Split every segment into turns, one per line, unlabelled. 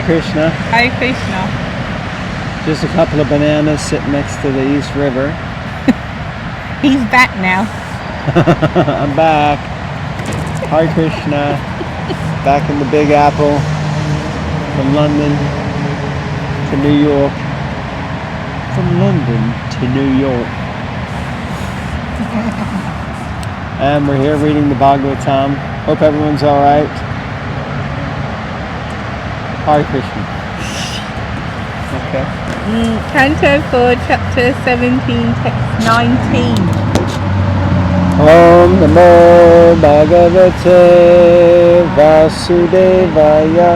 Krishna.
Hare Krishna.
Just a couple of bananas sitting next to the East River.
He's back now.
I'm back. Hare Krishna. Back in the Big Apple. From London to New York. From London to New York. And we're here reading the Bhagavatam. Hope everyone's alright. Hare Krishna. Okay.
Canto 4, chapter 17, text 19.
Om Namo Bhagavate Vasudevaya.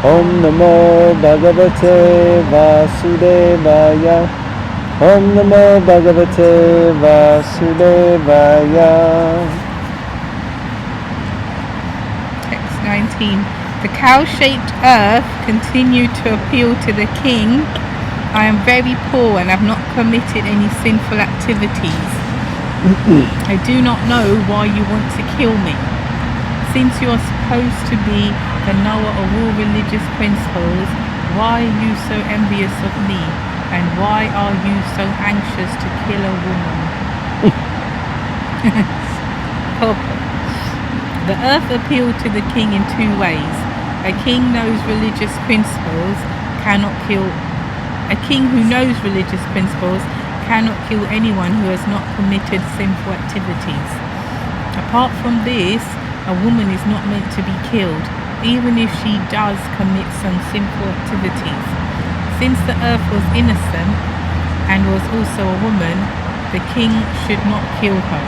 Om Namo Bhagavate Vasudevaya. Om Namo Bhagavate Vasudevaya.
Text 19. The cow-shaped earth continued to appeal to the king. I am very poor and have not committed any sinful activities. I do not know why you want to kill me. Since you are supposed to be the knower of all religious principles, why are you so envious of me? And why are you so anxious to kill a woman? The earth appealed to the king in two ways. A king who knows religious principles cannot kill anyone who has not committed sinful activities. Apart from this, a woman is not meant to be killed, even if she does commit some sinful activities. Since the earth was innocent and was also a woman, the king should not kill her.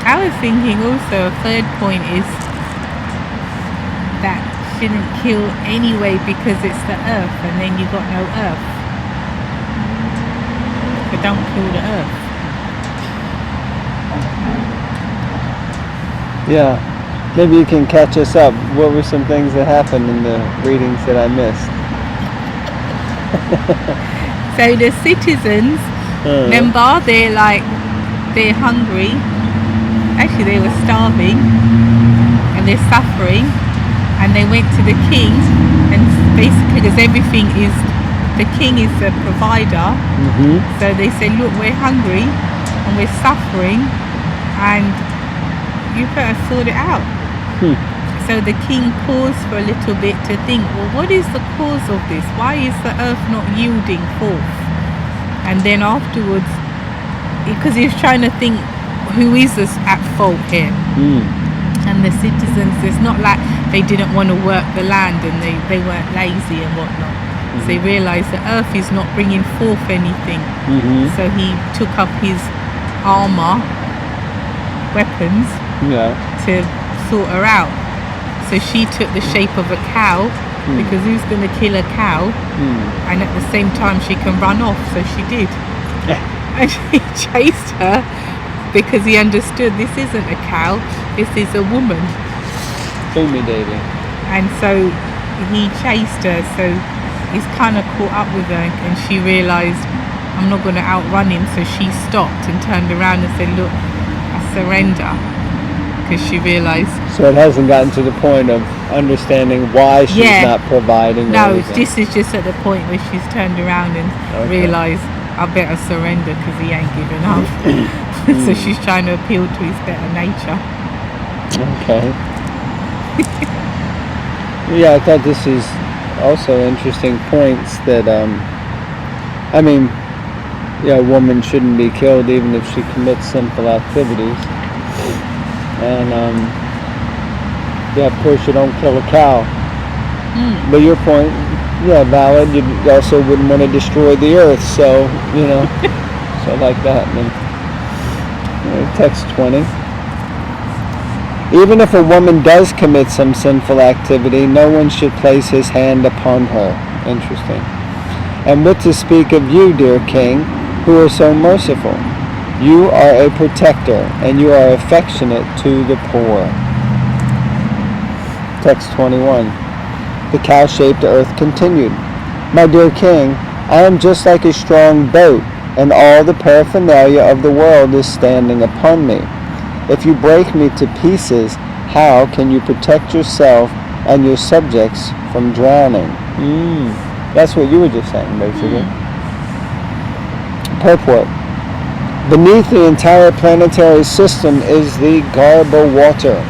I was thinking also a third point is that shouldn't kill anyway because it's the earth and then you got no earth. But don't kill the earth.
Yeah. Maybe you can catch us up. What were some things that happened in the readings that I missed?
So the citizens, remember, they're hungry. Actually, they were starving and they're suffering. And they went to the king, and basically, because the king is the provider. So they said, look, we're hungry and we're suffering, and you better sort it out. So the king paused for a little bit to think, well, what is the cause of this? Why is the earth not yielding forth? And then afterwards, because he was trying to think, who is this at fault here? And the citizens, it's not like they didn't want to work the land and they weren't lazy and whatnot. So he realized the earth is not bringing forth anything. So he took up his armor, weapons, to sort her out. So she took the shape of a cow, because who's going to kill a cow? And at the same time she can run off, so she did. And he chased her because he understood this isn't a cow, this is a woman.
Fool me, Davy.
And so he chased her, so he's kind of caught up with her, and she realised, I'm not going to outrun him, so she stopped and turned around and said, look, I surrender, because she realised. So
it hasn't gotten to the point of understanding why she's not providing.
No, this is just at the point where she's turned around and realised, I better surrender because he ain't giving up. So she's trying to appeal to his better nature.
Okay. Yeah, I thought this is also interesting points that, a woman shouldn't be killed even if she commits sinful activities. And, of course you don't kill a cow. But your point, valid. You also wouldn't want to destroy the earth, so, so like that. And then, text 20. Even if a woman does commit some sinful activity, no one should place his hand upon her. Interesting. And what to speak of you, dear king, who are so merciful? You are a protector, and you are affectionate to the poor. Text 21. The cow-shaped earth continued. My dear king, I am just like a strong boat, and all the paraphernalia of the world is standing upon me. If you break me to pieces, how can you protect yourself and your subjects from drowning? That's what you were just saying, basically. Purport. Beneath the entire planetary system is the Garbha water.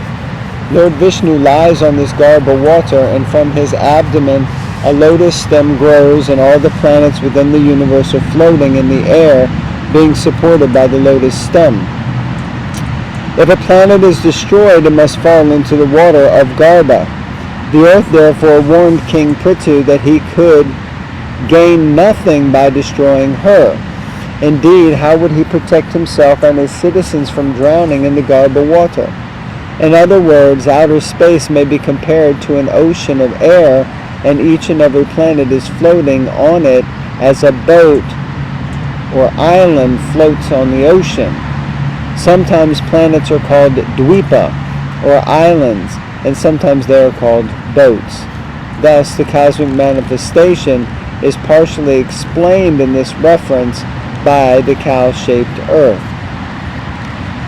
Lord Vishnu lies on this Garbha water, and from his abdomen a lotus stem grows, and all the planets within the universe are floating in the air, being supported by the lotus stem. If a planet is destroyed, it must fall into the water of Garbha. The earth therefore warned King Prithu that he could gain nothing by destroying her. Indeed, how would he protect himself and his citizens from drowning in the Garbha water? In other words, outer space may be compared to an ocean of air, and each and every planet is floating on it as a boat or island floats on the ocean. Sometimes planets are called dvipa, or islands, and sometimes they are called boats. Thus, the cosmic manifestation is partially explained in this reference by the cow-shaped earth.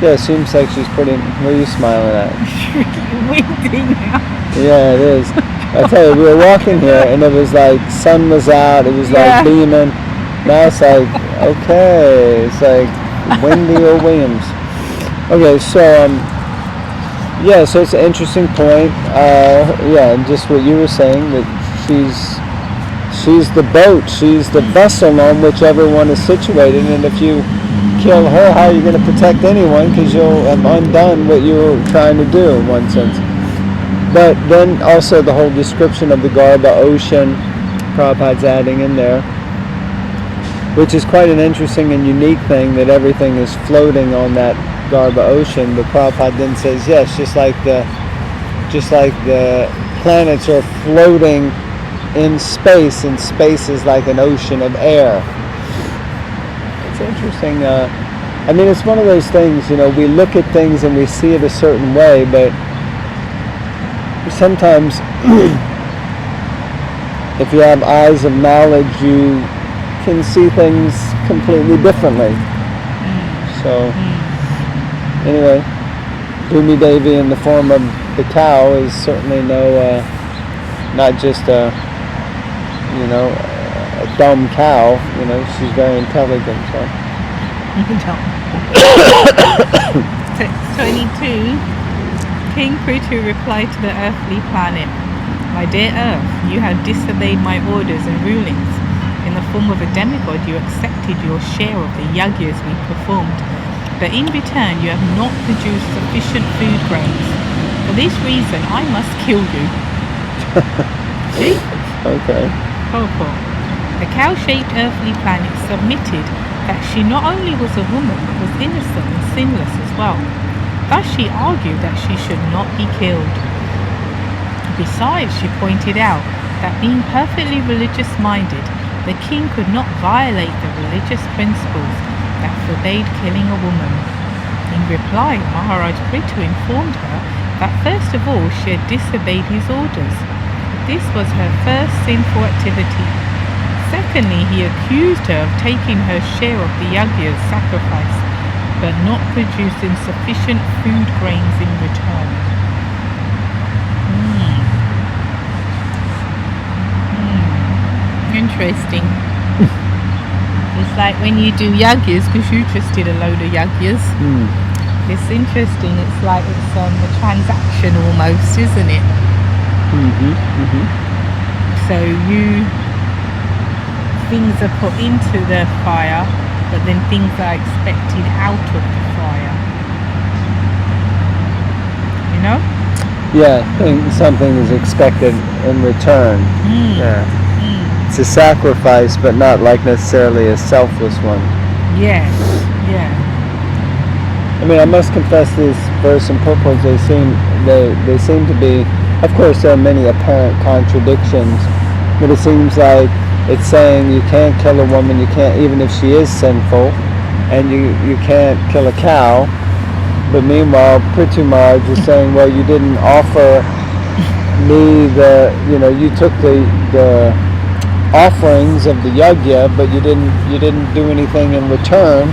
Yeah, it seems like she's putting... What are you smiling at?
Windy now.
Yeah, it is. I tell you, we were walking here, and it was like, sun was out, it was like beaming. Now it's like, okay, it's like windy or Williams. Okay, so, so it's an interesting point. And just what you were saying, that she's the boat, she's the vessel on which everyone is situated, and if you kill her, how are you going to protect anyone? Because you'll have undone what you were trying to do in one sense. But then also the whole description of the Garbha ocean, Prabhupada's adding in there, which is quite an interesting and unique thing, that everything is floating on that Garbha ocean. But Prabhupada then says, yes, just like the planets are floating in space, and space is like an ocean of air. It's interesting. It's one of those things, we look at things and we see it a certain way, but sometimes if you have eyes of knowledge, you can see things completely differently. So, anyway, Bhumi Devi in the form of the cow is certainly not just a dumb cow. She's very intelligent. So.
22. King Prithu replied to the earthly planet, "My dear Earth, you have disobeyed my orders and rulings. In the form of a demigod, you accepted your share of the yagyas we performed, but in return you have not produced sufficient food grains. For this reason, I must kill you." See?
Okay.
Purport. The cow-shaped earthly planet submitted that she not only was a woman, but was innocent and sinless as well. Thus she argued that she should not be killed. Besides, she pointed out that being perfectly religious-minded, the king could not violate the religious principles that forbade killing a woman. In reply, Maharaj Prithu informed her that first of all she had disobeyed his orders. This was her first sinful activity. Secondly, he accused her of taking her share of the yagya's sacrifice, but not producing sufficient food grains in return. Interesting. It's like when you do yagyas, because you just did a load of yagyas. It's interesting. It's like it's a transaction almost, isn't it? So things are put into the fire, but then things are expected out of the fire.
Yeah, something is expected in return. It's a sacrifice, but not like necessarily a selfless one.
Yeah.
I must confess, this verse and purports, they seem to be, of course there are many apparent contradictions, but it seems like it's saying you can't kill a woman, you can't, even if she is sinful, and you can't kill a cow. But meanwhile, Prithu Maharaj is saying, well, you didn't offer me you took the offerings of the yagya, but you didn't do anything in return.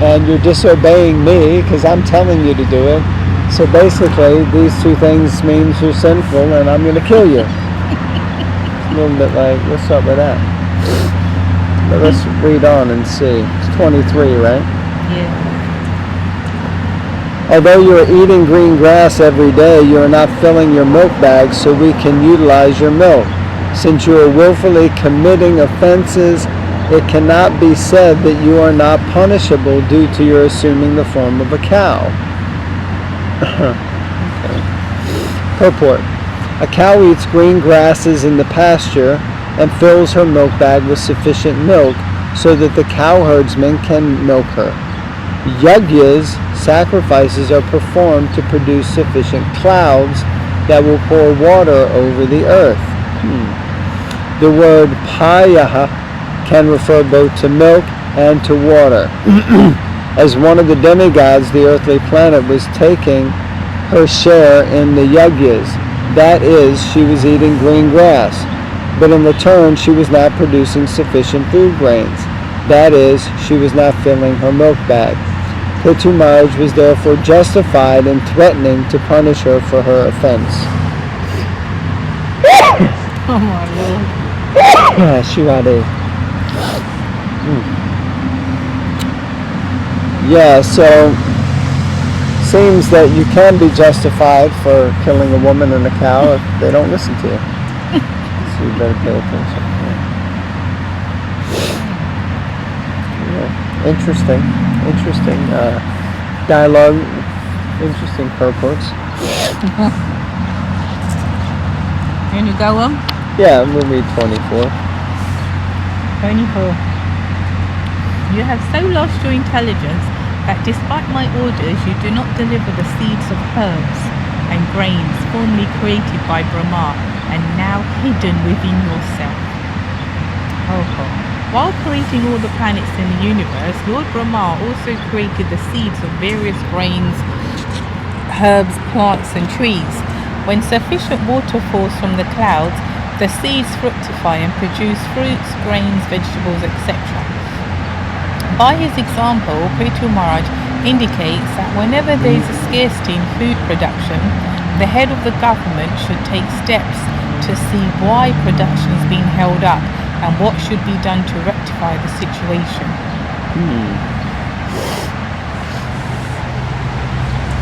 and you're disobeying me because I'm telling you to do it. So basically, these two things means you're sinful, and I'm going to kill you. It's a little bit like, what's up with that? But let's read on and see. It's 23, right?
Yeah.
Although you are eating green grass every day, you are not filling your milk bags so we can utilize your milk. Since you are willfully committing offenses, it cannot be said that you are not punishable due to your assuming the form of a cow. Purport. A cow eats green grasses in the pasture and fills her milk bag with sufficient milk so that the cow herdsman can milk her. Yajnas, sacrifices, are performed to produce sufficient clouds that will pour water over the earth. The word payaha can refer both to milk and to water. As one of the demigods, the earthly planet was taking her share in the yajnas. That is, she was eating green grass. But in return, she was not producing sufficient food grains. That is, she was not filling her milk bag. Prithu Maharaj was therefore justified in threatening to punish her for her offense.
Oh my Lord.
Shirade. Yeah, so seems that you can be justified for killing a woman and a cow if they don't listen to you. So you better pay attention. Yeah. Interesting dialogue, interesting purports.
Can you go on?
Yeah, we'll read 24.
24. You have so lost your intelligence that despite my orders you do not deliver the seeds of herbs and grains formerly created by Brahma and now hidden within yourself. While creating all the planets in the universe, Lord Brahma also created the seeds of various grains, herbs, plants and trees. When sufficient water falls from the clouds, the seeds fructify and produce fruits, grains, vegetables, etc. By his example, Prithu Maharaj indicates that whenever there is a scarcity in food production, the head of the government should take steps to see why production is being held up and what should be done to rectify the situation.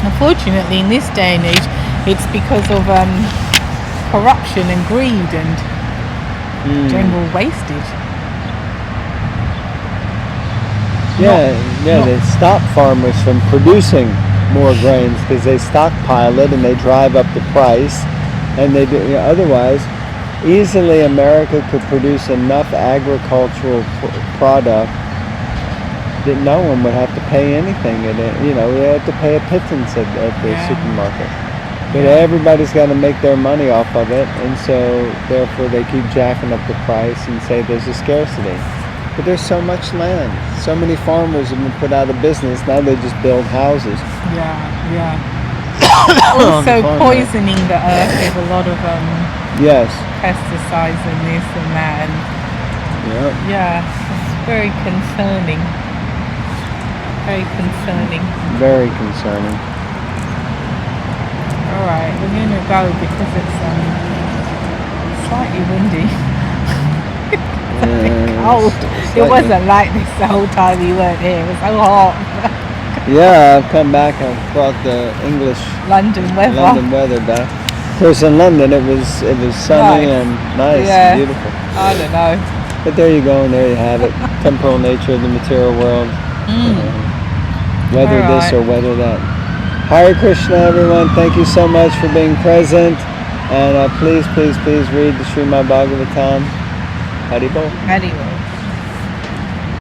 Unfortunately, in this day and age, it's because of corruption and greed and general wastage.
They stop farmers from producing more grains because they stockpile it and they drive up the price, and they do. Otherwise, easily America could produce enough agricultural product that no one would have to pay anything. We have to pay a pittance at the supermarket. But everybody's got to make their money off of it, and so therefore they keep jacking up the price and say there's a scarcity. But there's so much land. So many farmers have been put out of business. Now they just build houses.
Also poisoning the earth with a lot of pesticides and this and that. And it's very concerning. Very concerning.
Very concerning.
Alright, we're going to go because it's slightly windy. Cold. It wasn't like this the whole time you weren't here. It was so hot.
Yeah, I've come back and brought the English
London weather
back. Of course, in London it was sunny and nice and beautiful.
I don't know.
But there you go, and there you have it. Temporal nature of the material world. Whether this or whether that. Hare Krishna, everyone. Thank you so much for being present. And please read the Srimad Bhagavatam. Haribol.